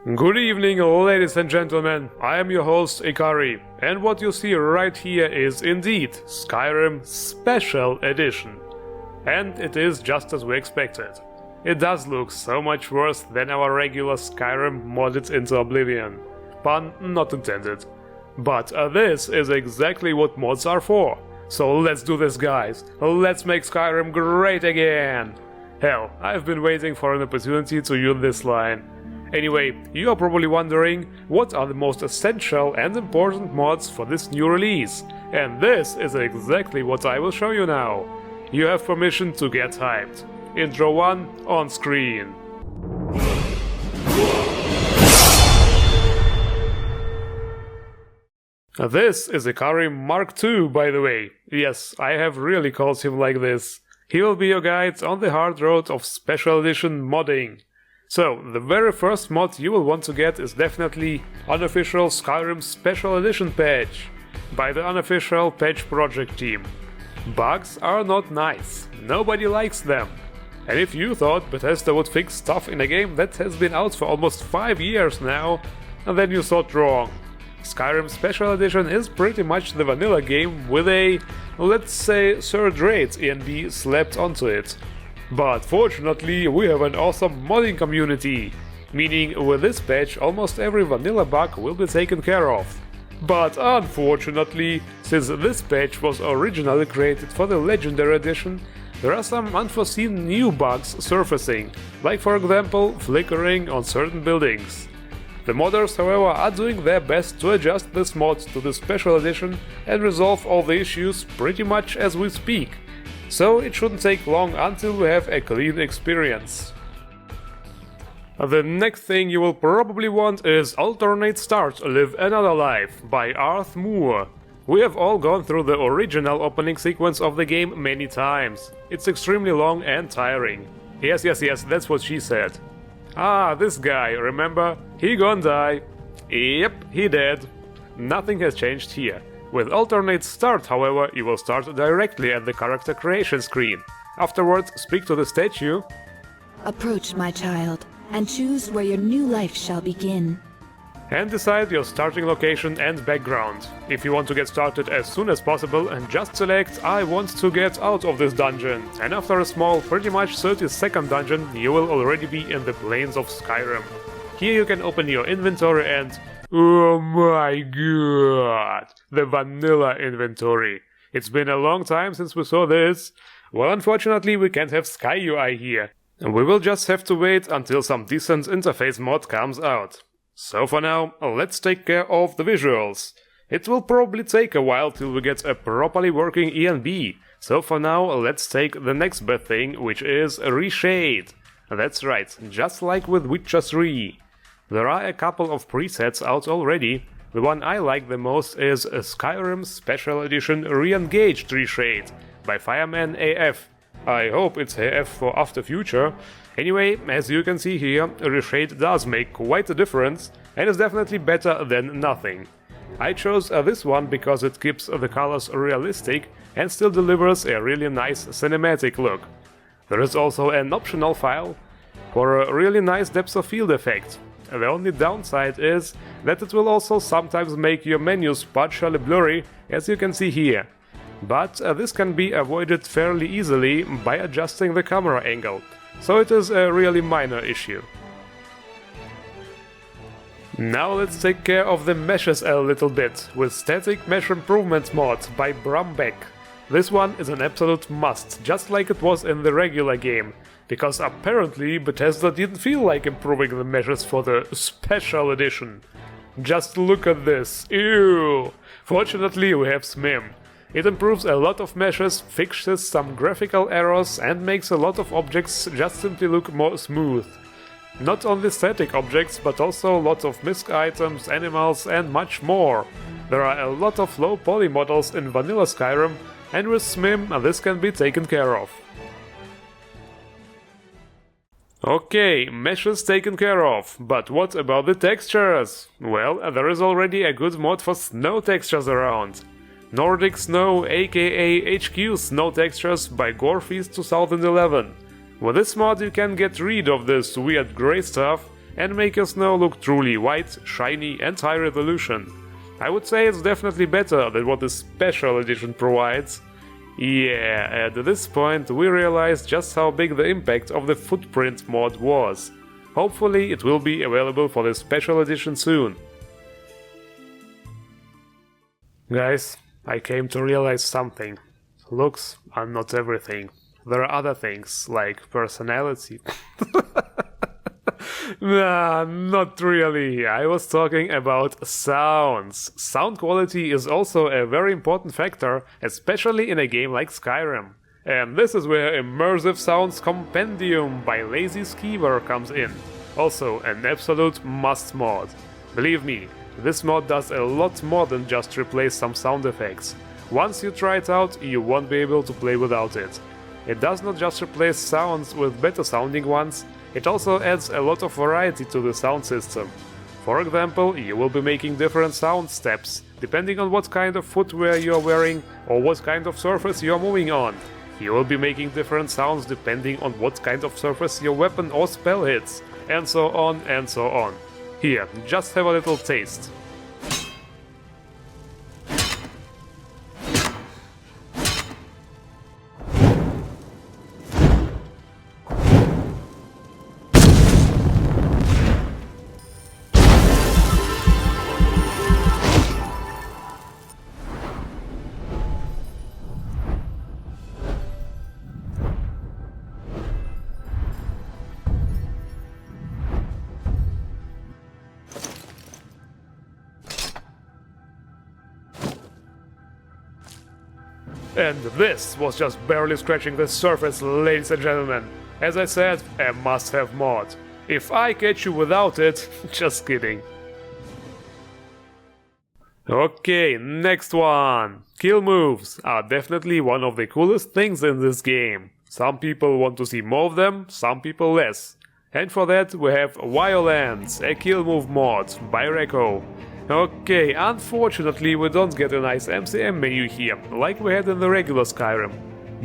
Good evening, ladies and gentlemen, I am your host Ikari, and what you see right here is indeed Skyrim Special Edition. And it is just as we expected. It does look so much worse than our regular Skyrim modded into oblivion. Pun not intended. But this is exactly what mods are for. So let's do this, guys. Let's make Skyrim great again! Hell, I've been waiting for an opportunity to use this line. Anyway, you are probably wondering what are the most essential and important mods for this new release, and this is exactly what I will show you now. You have permission to get hyped. Intro 1 on screen. This is Ikari Mark II, by the way. Yes, I have really called him like this. He will be your guide on the hard road of Special Edition modding. So, the very first mod you will want to get is definitely Unofficial Skyrim Special Edition patch by the Unofficial patch project team. Bugs are not nice, nobody likes them. And if you thought Bethesda would fix stuff in a game that has been out for almost 5 years now, then you thought wrong. Skyrim Special Edition is pretty much the vanilla game with a, let's say, third-rate ENB slapped onto it. But fortunately, we have an awesome modding community, meaning with this patch almost every vanilla bug will be taken care of. But unfortunately, since this patch was originally created for the Legendary Edition, there are some unforeseen new bugs surfacing, like for example flickering on certain buildings. The modders, however, are doing their best to adjust this mod to the Special Edition and resolve all the issues pretty much as we speak. So it shouldn't take long until we have a clean experience. The next thing you will probably want is Alternate Start Live Another Life by Arth Moore. We have all gone through the original opening sequence of the game many times. It's extremely long and tiring. Yes, that's what she said. Ah, this guy, remember? He gonna die. Yep, he dead. Nothing has changed here. With Alternate Start, however, you will start directly at the character creation screen. Afterwards, speak to the statue. Approach, my child, and choose where your new life shall begin. And decide your starting location and background. If you want to get started as soon as possible, and just select I want to get out of this dungeon. And after a small, pretty much 30-second dungeon, you will already be in the plains of Skyrim. Here you can open your inventory and... oh my god! The vanilla inventory. It's been a long time since we saw this. Well, unfortunately we can't have Sky UI here. And we will just have to wait until some decent interface mod comes out. So for now, let's take care of the visuals. It will probably take a while till we get a properly working ENB. So for now, let's take the next best thing, which is ReShade. That's right, just like with Witcher 3. There are a couple of presets out already. The one I like the most is a Skyrim Special Edition Re-Engaged ReShade by FIREMANAF. I hope it's AF for After Future. Anyway, as you can see here, ReShade does make quite a difference and is definitely better than nothing. I chose this one because it keeps the colors realistic and still delivers a really nice cinematic look. There is also an optional file for a really nice depth of field effect. The only downside is that it will also sometimes make your menus partially blurry, as you can see here. But this can be avoided fairly easily by adjusting the camera angle, so it is a really minor issue. Now let's take care of the meshes a little bit, with Static Mesh Improvement mod by Brumbeck. This one is an absolute must, just like it was in the regular game, because apparently Bethesda didn't feel like improving the meshes for the Special Edition. Just look at this, ew! Fortunately we have SMIM. It improves a lot of meshes, fixes some graphical errors and makes a lot of objects just simply look more smooth. Not only static objects, but also lots of misc items, animals and much more. There are a lot of low poly models in vanilla Skyrim, and with SMIM this can be taken care of. Okay, meshes taken care of, but what about the textures? Well, there is already a good mod for snow textures around. Nordic Snow aka HQ Snow Textures by Gorefeast 2011. With this mod you can get rid of this weird grey stuff and make your snow look truly white, shiny and high resolution. I would say it's definitely better than what the Special Edition provides. Yeah, at this point we realized just how big the impact of the Footprint mod was. Hopefully it will be available for the Special Edition soon. Guys, I came to realize something. Looks are not everything. There are other things, like personality. Nah, not really. I was talking about sounds. Sound quality is also a very important factor, especially in a game like Skyrim. And this is where Immersive Sounds Compendium by Lazy Skeever comes in. Also an absolute must mod. Believe me, this mod does a lot more than just replace some sound effects. Once you try it out, you won't be able to play without it. It does not just replace sounds with better sounding ones, it also adds a lot of variety to the sound system. For example, you will be making different sound steps, depending on what kind of footwear you are wearing or what kind of surface you are moving on. You will be making different sounds depending on what kind of surface your weapon or spell hits, and so on and so on. Here, just have a little taste. And this was just barely scratching the surface, ladies and gentlemen. As I said, a must-have mod. If I catch you without it, just kidding. Okay, next one. Kill moves are definitely one of the coolest things in this game. Some people want to see more of them, some people less. And for that we have VioLens, a Killmove mod by Reco. Okay, unfortunately we don't get a nice MCM menu here, like we had in the regular Skyrim.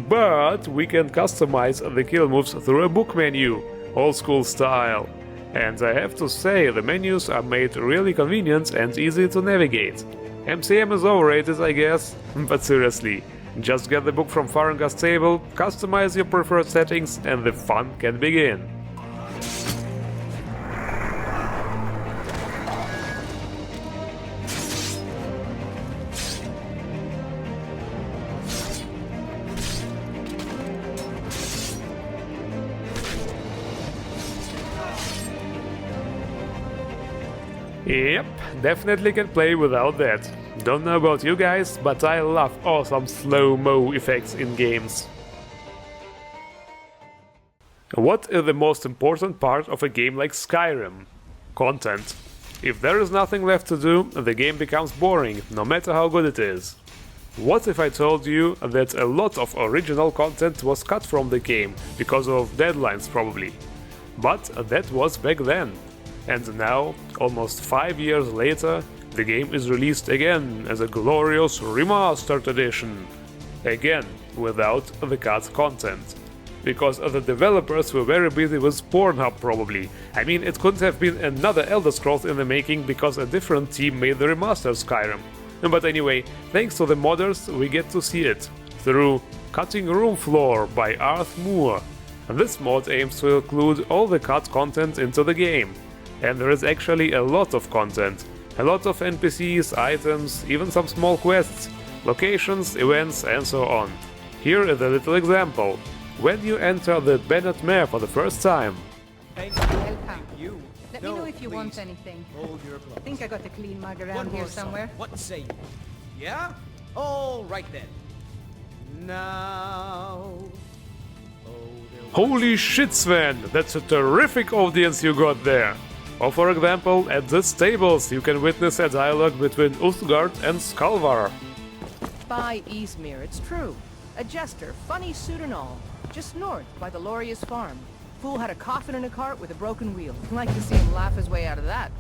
But we can customize the kill moves through a book menu, old school style. And I have to say, the menus are made really convenient and easy to navigate. MCM is overrated, I guess, but seriously, just get the book from Farengar's table, customize your preferred settings and the fun can begin. Yep, definitely can play without that. Don't know about you guys, but I love awesome slow-mo effects in games. What is the most important part of a game like Skyrim? Content. If there is nothing left to do, the game becomes boring, no matter how good it is. What if I told you that a lot of original content was cut from the game, because of deadlines probably? But that was back then. And now, almost 5 years later, the game is released again as a glorious remastered edition. Again, without the cut content. Because the developers were very busy with Pornhub probably. I mean, it couldn't have been another Elder Scrolls in the making because a different team made the remastered Skyrim. But anyway, thanks to the modders we get to see it. Through Cutting Room Floor by Arth Moore. This mod aims to include all the cut content into the game. And there is actually a lot of content. A lot of NPCs, items, even some small quests, locations, events and so on. Here is a little example. When you enter the Bennett Mare for the first time. Thank you. Let me know if you want anything. Hold your applause. I think I got the clean mug around here somewhere. What say you? Yeah? All right then. Now. Holy shit, Sven! That's a terrific audience you got there! Or for example, at the stables you can witness a dialogue between Uthgard and Skalvar. By Eastmere, it's true. A jester, funny suit and all. Just north, by the Lorius farm. Fool had a coffin in a cart with a broken wheel. I'd like to see him laugh his way out of that.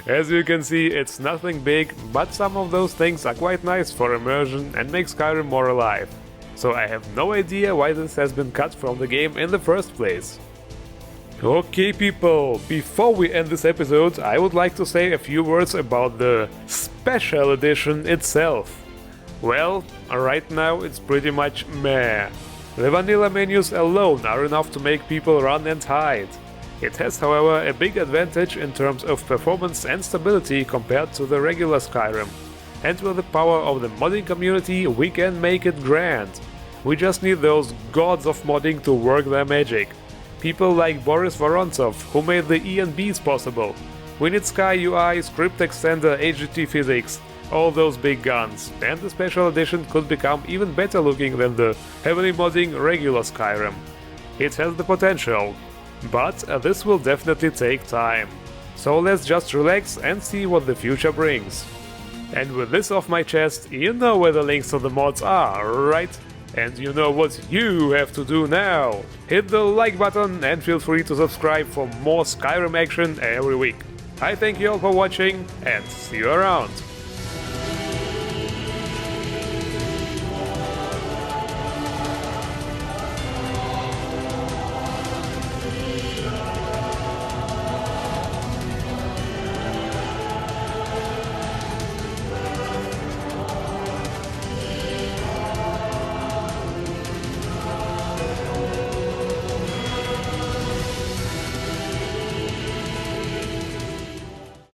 As you can see, it's nothing big, but some of those things are quite nice for immersion and make Skyrim more alive. so I have no idea why this has been cut from the game in the first place. Okay people, before we end this episode, I would like to say a few words about the Special Edition itself. Well, right now it's pretty much meh. The vanilla menus alone are enough to make people run and hide. It has, however, a big advantage in terms of performance and stability compared to the regular Skyrim. And with the power of the modding community, we can make it grand. We just need those gods of modding to work their magic. People like Boris Vorontsov, who made the ENBs possible. We need Sky UI, Script Extender, HGT Physics, all those big guns, and the Special Edition could become even better looking than the heavily modding regular Skyrim. It has the potential, but this will definitely take time. So let's just relax and see what the future brings. And with this off my chest, you know where the links to the mods are, right? And you know what you have to do now. Hit the like button and feel free to subscribe for more Skyrim action every week. I thank you all for watching and see you around.